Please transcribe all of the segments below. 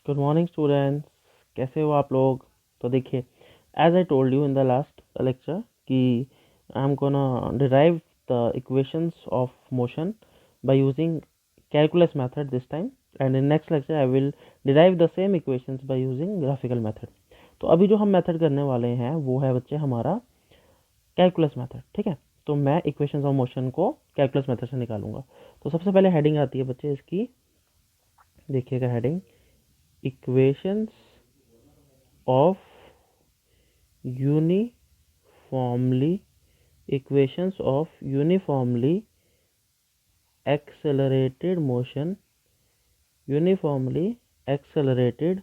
Good morning students, कैसे हो आप लोग। तो देखिए, as I told you in the last lecture कि I am gonna derive the equations of motion by using calculus method this time, and in next lecture I will derive the same equations by using graphical method. तो अभी जो हम method करने वाले हैं वो है बच्चे हमारा कैलकुलस मेथड, ठीक है। तो मैं इक्वेशंस ऑफ मोशन को कैलकुलस मेथड से निकालूंगा। तो सबसे पहले हेडिंग आती है बच्चे इसकी, देखिएगा heading, equations of uniformly equations of uniformly accelerated motion, uniformly accelerated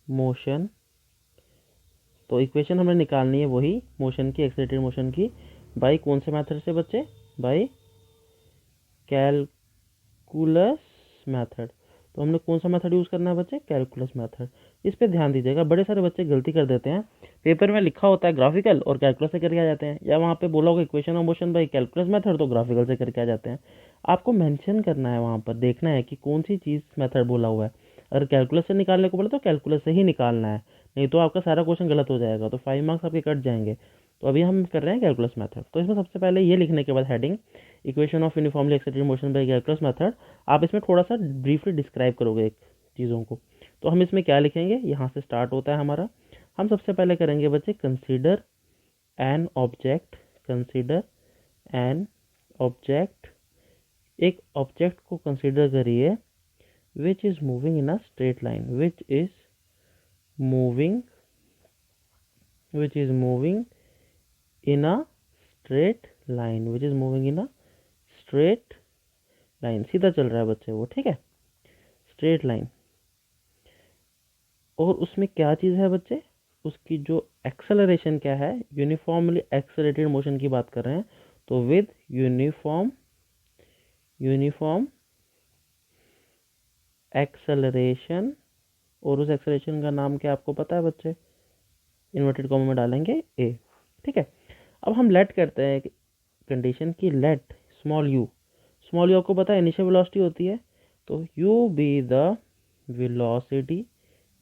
motion। तो इक्वेशन हमें निकालनी है वही मोशन की, एक्सेलरेटेड मोशन की, बाई कौन से मेथड से बच्चे, बाई कैलकुलस मेथड। तो हमने कौन सा मेथड यूज़ करना है बच्चे, कैलकुलस मेथड। इस पे ध्यान दीजिएगा, बड़े सारे बच्चे गलती कर देते हैं, पेपर में लिखा होता है ग्राफिकल और कैलकुलस से करके आ जाते हैं, या वहाँ पे बोला होगा equation of motion by calculus method तो ग्राफिकल से करके आ जाते हैं। आपको मेंशन करना है, वहाँ पर देखना है कि कौन सी चीज़ मेथड बोला हुआ है। अगर कैलकुलस से निकालने को बोला तो कैलकुलस से ही निकालना है, नहीं तो आपका सारा क्वेश्चन गलत हो जाएगा, तो 5 मार्क्स आपके कट जाएंगे। तो अभी हम कर रहे हैं कैलकुलस मेथड। तो इसमें सबसे पहले ये लिखने के बाद heading, equation of uniformly accelerated motion by calculus method, आप इसमें थोड़ा सा ब्रीफली डिस्क्राइब करोगे एक चीज़ों को। तो हम इसमें क्या लिखेंगे, यहाँ से स्टार्ट होता है हमारा। हम सबसे पहले करेंगे बच्चे consider an object, consider an object, एक ऑब्जेक्ट को कंसीडर करिए which is moving in a straight line, which is moving in a straight line, which is moving in a straight line, सीधा चल रहा है बच्चे वो, ठीक है, स्ट्रेट लाइन। और उसमें क्या चीज़ है बच्चे, उसकी जो एक्सेलरेशन क्या है, यूनिफॉर्मली एक्सेलरेटेड मोशन की बात कर रहे हैं, तो विद यूनिफॉर्म एक्सेलरेशन। और उस एक्सेलरेशन का नाम क्या आपको पता है बच्चे, इन्वर्टेड कॉमा में डालेंगे ए, ठीक है। अब हम लेट करते हैं कंडीशन की, लेट स्मॉल यू आपको पता है इनिशियल वेलोसिटी होती है, तो you be the velocity,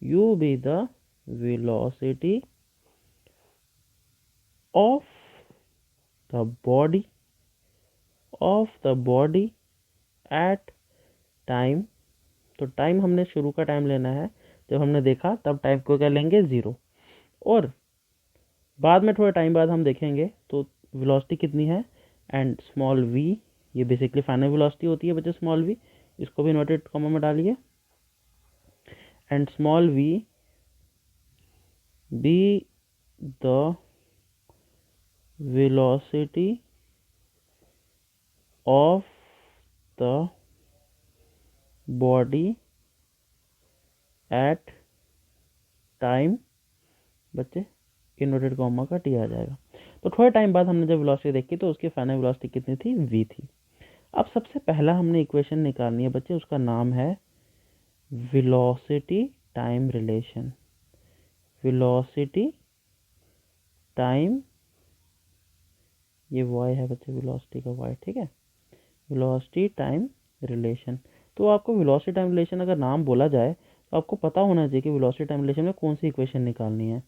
you be the velocity of the body at time। तो टाइम हमने शुरू का टाइम लेना है, जब हमने देखा तब टाइम को क्या लेंगे, 0। और बाद में थोड़ा टाइम बाद हम देखेंगे तो वेलोसिटी कितनी है, एंड स्मॉल v, ये बेसिकली फाइनल वेलोसिटी होती है बच्चे, स्मॉल v, इसको भी इन्वर्टेड कॉमा में डालिए, and small v be the velocity of the body at time, बच्चे इन्वर्टेड कॉमा का टी आ जाएगा। तो थोड़े टाइम बाद हमने जब वेलोसिटी देखी तो उसकी फाइनल वेलोसिटी कितनी थी, v थी। अब सबसे पहला हमने इक्वेशन निकालनी है बच्चे, उसका नाम है velocity time relation, velocity time, ये y है बच्चे, वेलोसिटी का y, ठीक है, वेलोसिटी टाइम रिलेशन। तो आपको वेलोसिटी टाइम रिलेशन अगर नाम बोला जाए तो आपको पता होना चाहिए कि वेलोसिटी टाइम रिलेशन में कौन सी इक्वेशन निकालनी है।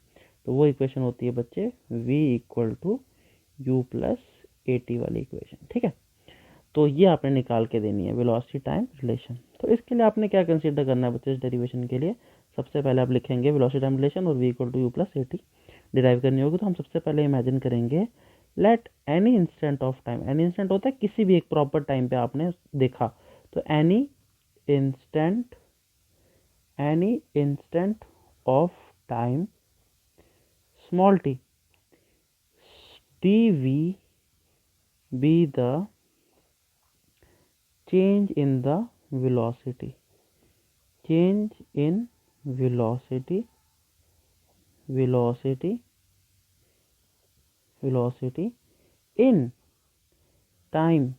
तो वो इक्वेशन होती है बच्चे v equal to u plus a t वाली इक्वेशन, ठीक है। तो ये आपने निकाल के देनी है वेलोसिटी टाइम रिलेशन। तो इसके लिए आपने क्या कंसीडर करना है बच्चे, इस डेरिवेशन के लिए सबसे पहले आप लिखेंगे वेलोसिटी टाइम रिलेशन और v equal to u plus a t derive करनी होगी। तो हम सबसे पहले इमेजिन करेंगे, let any instant of time, any instant होता है किसी भी एक प्रॉपर टाइम पे आपने देखा, तो any instant of time, small T, dv be the change in the velocity, change in velocity in time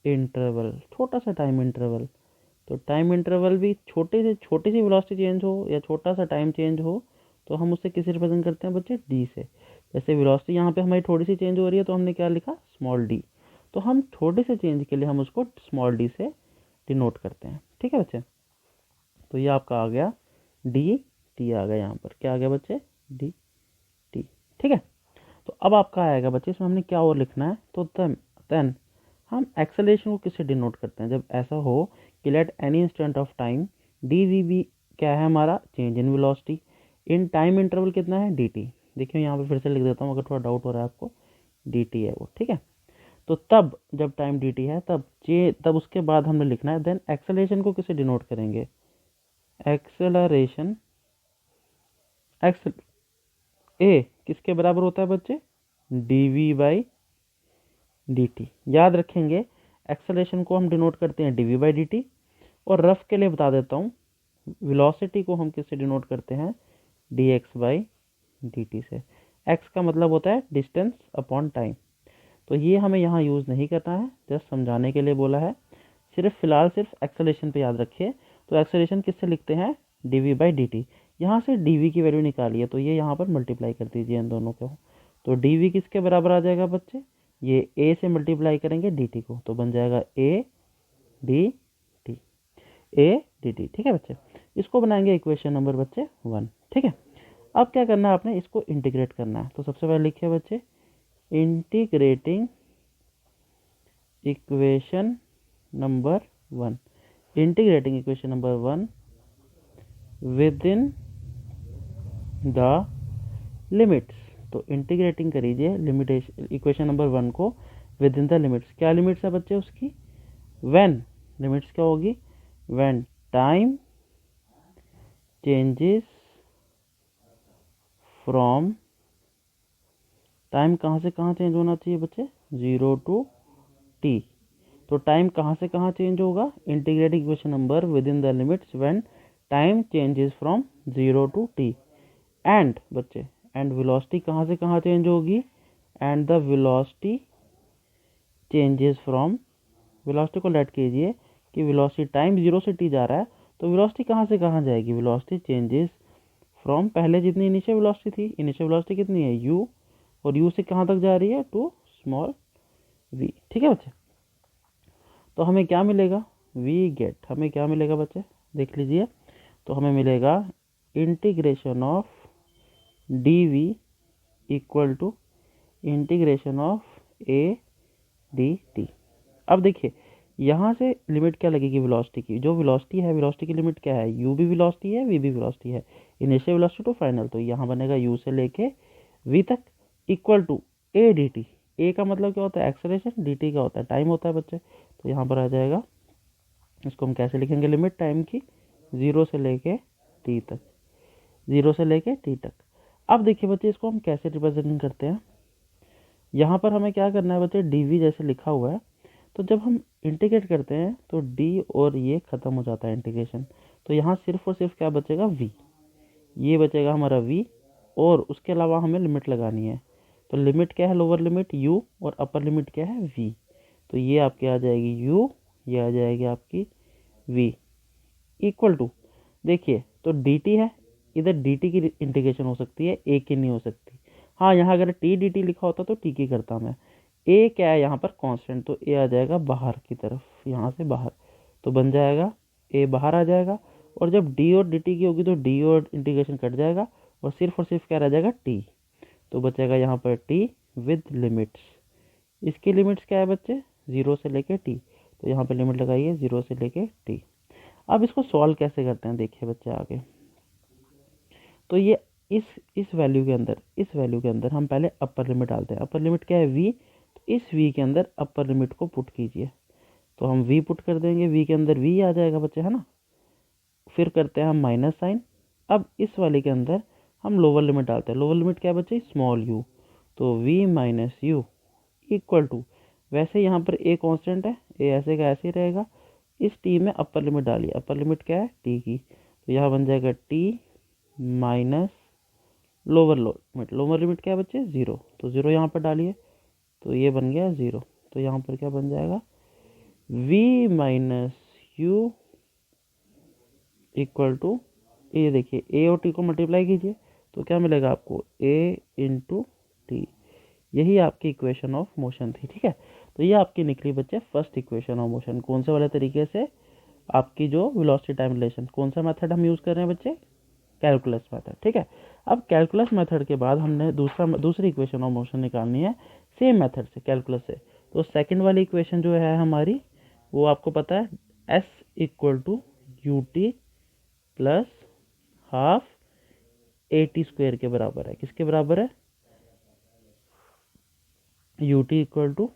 interval, छोटा सा टाइम इंटरवल। तो टाइम इंटरवल भी छोटे से छोटी सी वेलोसिटी चेंज हो या छोटा सा टाइम चेंज हो तो हम उससे किसे रिप्रेजेंट करते हैं बच्चे, डी से। जैसे वेलोसिटी यहाँ पे हमारी थोड़ी सी चेंज हो रही है तो हमने क्या लिखा, स्मॉल डी। तो हम छोटे से चेंज के लिए हम उसको स्मॉल डी से डिनोट करते हैं, ठीक है बच्चे। तो ये आपका आ गया डी टी आ गया, यहाँ पर क्या आ गया बच्चे, डी टी। ठीक है, तो अब आपका आएगा बच्चे इसमें हमने क्या और लिखना है, तो देन हम एक्सेलरेशन को किससे डिनोट करते हैं, जब ऐसा हो कि let any instant of time d v b क्या है हमारा, change in velocity, in time interval कितना है, डी टी। देखिए यहाँ पे फिर से लिख देता हूँ अगर थोड़ा डाउट हो रहा है आपको, डी टी है वो। ठीक है, तो तब जब टाइम डी टी है तब उसके बाद हमने लिखना है, देन एक्सेलरेशन को किससे डिनोट करेंगे, एक्सेलरेशन एक्स ए किसके बराबर होता है बच्चे, D v by d T. याद रखेंगे एक्सेलरेशन को हम डिनोट करते हैं d v by d T, और रफ के लिए बता देता हूँ वेलोसिटी को हम किससे डिनोट करते हैं, D x by d T से। एक्स का मतलब होता है डिस्टेंस अपॉन टाइम, तो ये हमें यहाँ यूज़ नहीं करना है, जस्ट समझाने के लिए बोला है। सिर्फ फिलहाल सिर्फ एक्सेलरेशन पे याद रखिए। तो एक्सेलरेशन किससे लिखते हैं, d v by d t. यहाँ से डी वी की वैल्यू निकालिए, तो ये यहाँ पर मल्टीप्लाई कर दीजिए इन दोनों को, तो डी वी किसके बराबर आ जाएगा बच्चे, ये ए से मल्टीप्लाई करेंगे डी टी को, तो बन जाएगा ए डी टी, ए डी टी। ठीक है बच्चे, इसको बनाएंगे इक्वेशन नंबर बच्चे 1। ठीक है, अब क्या करना है आपने, इसको इंटीग्रेट करना है। तो सबसे पहले लिखिए बच्चे integrating equation number 1, integrating equation number 1 with in the limits. तो इंटीग्रेटिंग करीजिए लिमिटेशन इक्वेशन नंबर 1 को विद इन द लिमिट्स। क्या लिमिट्स है बच्चे उसकी, व्हेन, लिमिट्स क्या होगी, when time changes from, time कहाँ से कहाँ चेंज होना चाहिए बच्चे, 0 टू टी। तो टाइम कहाँ से कहाँ चेंज होगा, integrating equation number within the limits when time changes from 0 to t. And बच्चे एंड वेलोसिटी कहाँ से कहाँ चेंज होगी, and the velocity changes from, velocity को लेट कीजिए कि वेलोसिटी टाइम 0 से टी जा रहा है, तो वेलोसिटी कहाँ से कहाँ जाएगी, वेलोसिटी चेंजेस फ्रॉम, पहले जितनी इनिशियल वेलोसिटी थी, इनिशियल वेलोसिटी कितनी है u, और u से कहाँ तक जा रही है, टू स्मॉल v। ठीक है बच्चे, तो हमें क्या मिलेगा, वी गेट, हमें क्या मिलेगा बच्चे, देख लीजिए, तो हमें मिलेगा integration of d v equal to integration of a d t. अब देखिए यहाँ से लिमिट क्या लगेगी वेलोसिटी की, जो वेलोसिटी है, वेलोसिटी की लिमिट क्या है, u भी वेलोसिटी है, v भी वेलोसिटी है, इनिशियल वेलोसिटी टू फाइनल, तो यहाँ बनेगा u से लेके v तक equal to a d t. A का मतलब क्या होता है एक्सेलरेशन, डी टी का होता है टाइम होता है बच्चे, तो यहाँ पर आ जाएगा, इसको हम कैसे लिखेंगे, लिमिट टाइम की 0 से लेके टी तक, 0 से लेके टी तक। अब देखिए बच्चे इसको हम कैसे रिप्रेजेंट करते हैं, यहाँ पर हमें क्या करना है बच्चे, डी वी जैसे लिखा हुआ है, तो जब हम इंटीग्रेट करते हैं तो d और ये ख़त्म हो जाता है इंटीग्रेशन, तो यहाँ सिर्फ और सिर्फ क्या बचेगा v, ये बचेगा हमारा v, और उसके अलावा हमें लिमिट लगानी है। तो लिमिट क्या है, लोअर लिमिट u और अपर लिमिट क्या है v, तो ये आपकी आ जाएगी u, ये आ जाएगी आपकी v इक्वल टू, देखिए तो dt है, इधर dt की इंटीग्रेशन हो सकती है, a की नहीं हो सकती। हाँ यहाँ अगर t dt लिखा होता तो t की करता मैं। a क्या है यहाँ पर कांस्टेंट, तो a आ जाएगा बाहर की तरफ, यहाँ से बाहर, तो बन जाएगा a बाहर आ जाएगा, और जब d और dt की होगी तो d और इंटीग्रेशन कट जाएगा, और सिर्फ क्या रह जाएगा t, तो बचेगा यहाँ पर t विद लिमिट्स। इसकी लिमिट्स क्या है बच्चे, 0 से लेके t, तो यहाँ पर लिमिट लगाइए 0 से लेके t। अब इसको सॉल्व कैसे करते हैं, देखिए बच्चे आगे, तो ये इस वैल्यू के अंदर हम पहले अपर लिमिट डालते हैं। अपर लिमिट क्या है v, तो इस v के अंदर अपर लिमिट को पुट कीजिए, तो हम v पुट कर देंगे, v के अंदर v आ जाएगा बच्चे, है ना, फिर करते हैं हम माइनस साइन। अब इस वाले के अंदर हम लोअर लिमिट डालते हैं, लोअर लिमिट क्या है बच्चे, स्मॉल u, तो v minus u equal to, वैसे यहाँ पर a कांस्टेंट है, a ऐसे का ऐसे ही रहेगा, इस t में अपर लिमिट डालिए, अपर लिमिट क्या है t की, तो यहाँ बन जाएगा t minus lower limit, lower limit क्या है बच्चे 0, तो 0 यहाँ पर डालिए, तो ये बन गया 0, तो यहाँ पर क्या बन जाएगा v minus u equal to, ये देखिए a और t को मल्टीप्लाई कीजिए, तो क्या मिलेगा आपको a इंटू टी, यही आपकी इक्वेशन ऑफ मोशन थी। ठीक है, तो ये आपकी निकली बच्चे फर्स्ट इक्वेशन ऑफ मोशन, कौन से वाले तरीके से, आपकी जो वेलोसिटी टाइम रिलेशन, कौन सा मेथड हम यूज़ कर रहे हैं बच्चे, कैलकुलस मेथड। ठीक है, अब कैलकुलस मेथड के बाद हमने दूसरी इक्वेशन ऑफ मोशन निकालनी है सेम मेथड से, कैलकुलस से। तो सेकंड वाली इक्वेशन जो है हमारी, वो आपको पता है s equal to u t plus half a t square के बराबर है। किसके बराबर है, u t equal to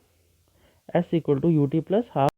s equal to u t plus half